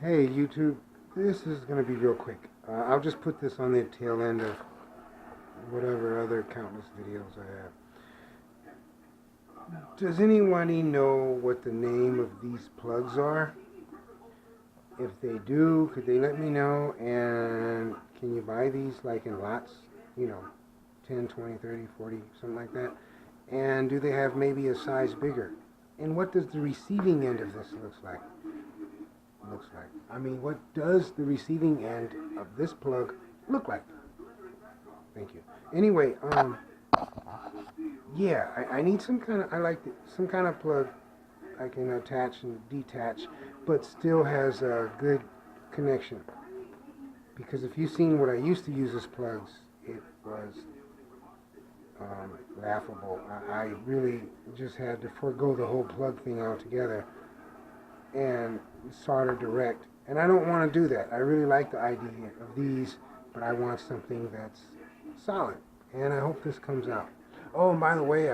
Hey YouTube, this is going to be real quick. I'll just put this on the tail end of whatever other countless videos I have. Does anybody know what the name of these plugs are? If they do, could they let me know? And can you buy these like in lots? You know, 10, 20, 30, 40, something like that. And do they have maybe a size bigger? And what does the receiving end of this looks like? I mean, what does the receiving end of this plug look like? Thank you. Anyway, yeah, I need some kind of, some kind of plug I can attach and detach, but still has a good connection. Because if you've seen what I used to use as plugs, it was laughable. I really just had to forego the whole plug thing altogether and solder direct. And I don't want to do that. I really like the idea of these, but I want something that's solid. And I hope this comes out. Oh, and by the way,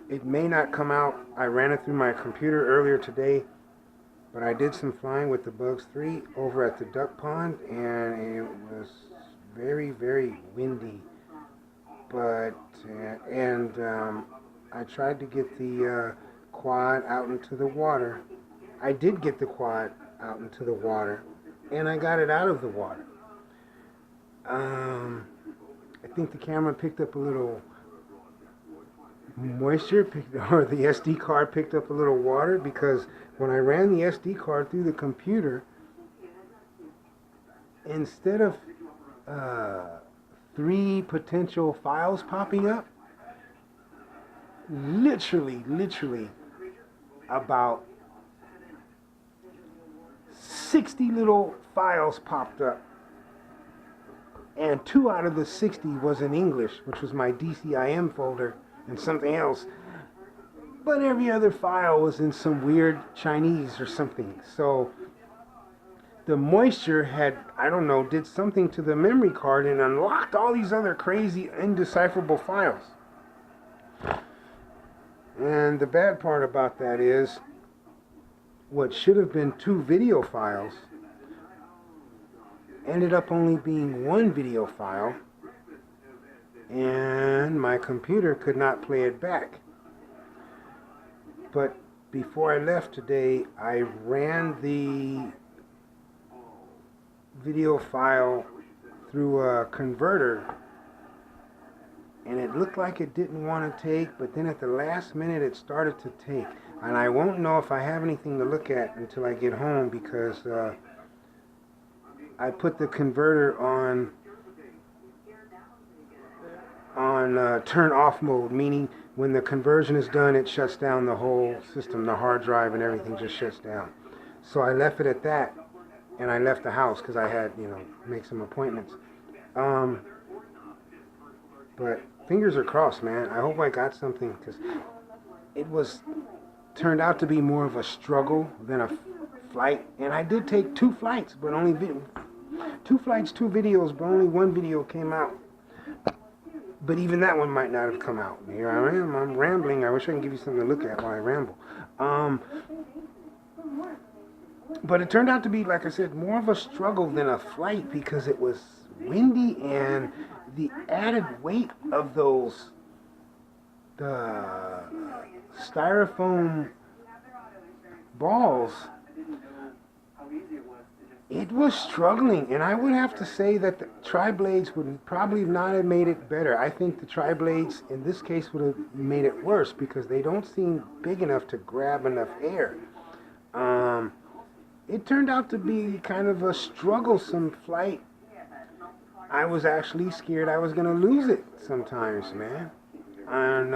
it may not come out. I ran it through my computer earlier today, but I did some flying with the Bugs 3 over at the duck pond, and it was very, very windy. But, I tried to get the quad out into the water. I did get the quad out into the water, and I got it out of the water. I think the camera picked up a little moisture, or the SD card picked up a little water, because when I ran the SD card through the computer, instead of 3 potential files popping up, literally about 60 little files popped up, and 2 out of the 60 was in English, which was my DCIM folder and something else, but every other file was in some weird Chinese or something. So the moisture had, I don't know, did something to the memory card and unlocked all these other crazy indecipherable files. And the bad part about that is, what should have been 2 video files ended up only being 1 video file, and my computer could not play it back. But before I left today, I ran the video file through a converter, and it looked like it didn't want to take, but then at the last minute it started to take. And I won't know if I have anything to look at until I get home, because I put the converter on turn off mode, meaning when the conversion is done, it shuts down the whole system, the hard drive and everything just shuts down. So I left it at that, and I left the house because I had, make some appointments. But fingers are crossed, man. I hope I got something, because it turned out to be more of a struggle than a flight. And I did take 2 flights, but only 2 flights, 2 videos, but only 1 video came out. But even that one might not have come out. Here I am, I'm rambling. I wish I could give you something to look at while I ramble. But it turned out to be, like I said, more of a struggle than a flight, because it was windy, and the added weight of the styrofoam balls, it was struggling. And I would have to say that the tri-blades would probably not have made it better. I think the tri-blades in this case would have made it worse, because they don't seem big enough to grab enough air. It turned out to be kind of a strugglesome flight. I was actually scared I was going to lose it sometimes, man. And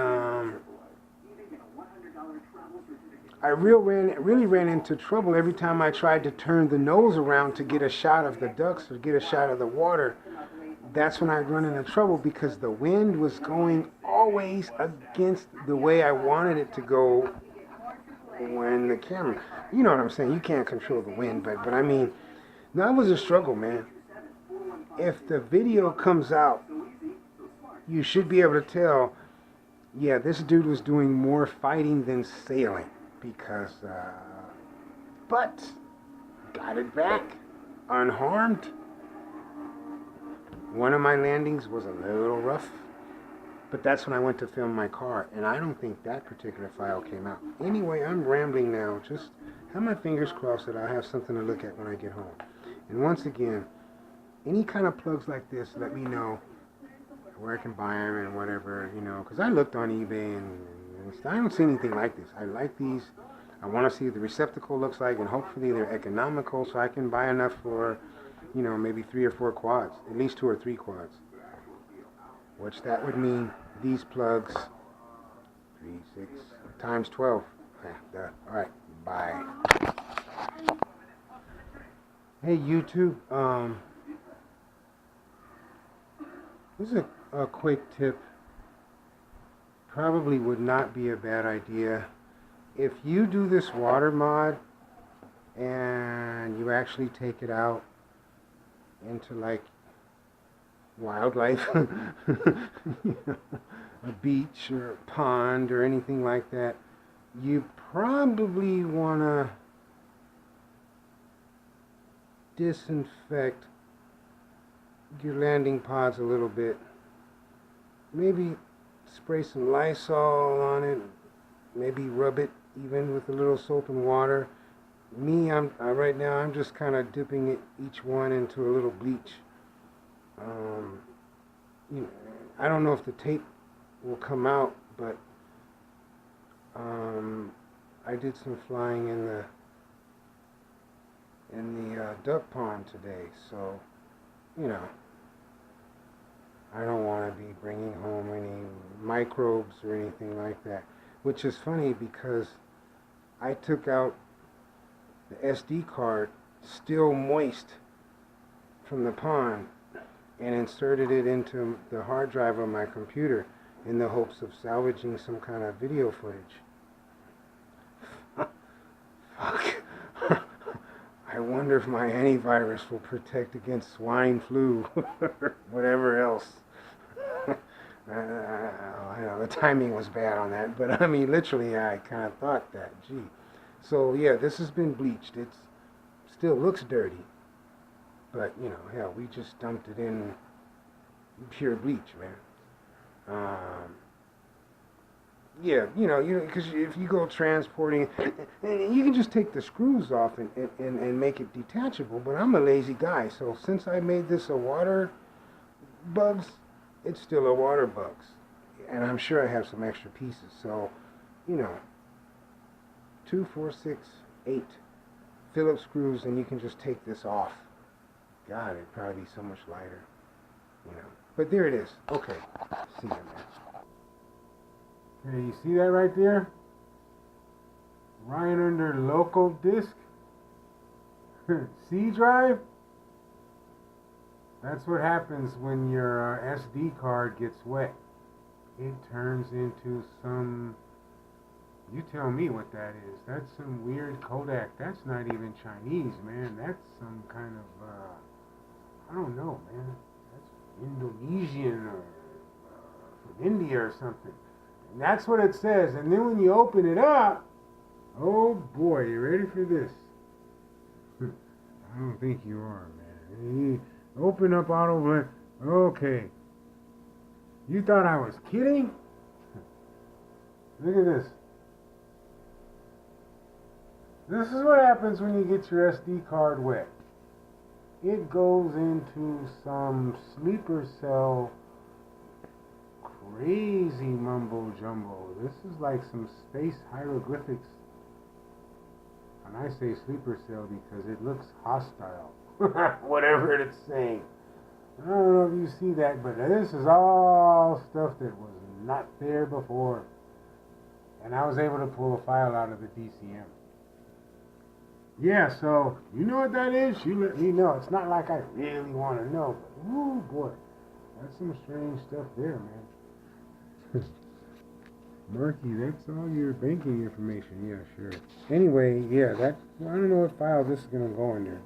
I really ran into trouble every time I tried to turn the nose around to get a shot of the ducks or get a shot of the water. That's when I'd run into trouble, because the wind was going always against the way I wanted it to go. When the camera, you know what I'm saying, you can't control the wind, but I mean, that was a struggle, man. If the video comes out, you should be able to tell, yeah, this dude was doing more fighting than sailing, because but got it back unharmed. One of my landings was a little rough, but that's when I went to film my car, and I don't think that particular file came out. Anyway, I'm rambling now. Just have my fingers crossed that I'll have something to look at when I get home. And once again, any kind of plugs like this, let me know where I can buy them and whatever, you know, because I looked on eBay and I don't see anything like this. I like these. I want to see what the receptacle looks like, and hopefully they're economical so I can buy enough for, you know, maybe 3 or 4 quads, at least 2 or 3 quads. Which that would mean these plugs, 3, 6, times 12. Yeah, all right, bye. Hey YouTube, this is a quick tip. Probably would not be a bad idea. If you do this water mod and you actually take it out into like wildlife, you know, a beach or a pond or anything like that, you probably want to disinfect your landing pods a little bit. Maybe spray some Lysol on it, maybe rub it even with a little soap and water. Me, right now I'm just kind of dipping each one into a little bleach. You know, I don't know if the tape will come out, but I did some flying in the duck pond today, so you know, I don't want to be bringing home any microbes or anything like that. Which is funny because I took out the SD card still moist from the pond and inserted it into the hard drive of my computer in the hopes of salvaging some kind of video footage. Fuck. I wonder if my antivirus will protect against swine flu or whatever else. I know the timing was bad on that, but I mean, literally, I kind of thought that. Gee. So yeah, this has been bleached. It still looks dirty, but you know, hell, we just dumped it in pure bleach, man. Yeah, you know, because if you go transporting, you can just take the screws off and make it detachable. But I'm a lazy guy, so since I made this a water bugs, it's still a water bugs, and I'm sure I have some extra pieces. So, you know, 2, 4, 6, 8 Phillips screws, and you can just take this off. God, it'd probably be so much lighter, you know. But there it is. Okay, see you, man. Okay, you see that right there? Right under local disk. C drive. That's what happens when your SD card gets wet. It turns into some, you tell me what that is. That's some weird Kodak. That's not even Chinese, man. That's some kind of, I don't know, man. That's Indonesian or from India or something. And that's what it says. And then when you open it up, oh boy, you ready for this? I don't think you are, man. Open up auto. Okay. You thought I was kidding? Look at this. This is what happens when you get your SD card wet. It goes into some sleeper cell crazy mumbo jumbo. This is like some space hieroglyphics. And I say sleeper cell because it looks hostile. Whatever it's saying. I don't know if you see that, but this is all stuff that was not there before. And I was able to pull a file out of the DCM. Yeah, so you know what that is? You let me know. It's not like I really want to know, but ooh boy, that's some strange stuff there, man. Marky, that's all your banking information. Yeah, sure. Anyway, yeah, I don't know what file this is gonna go in there.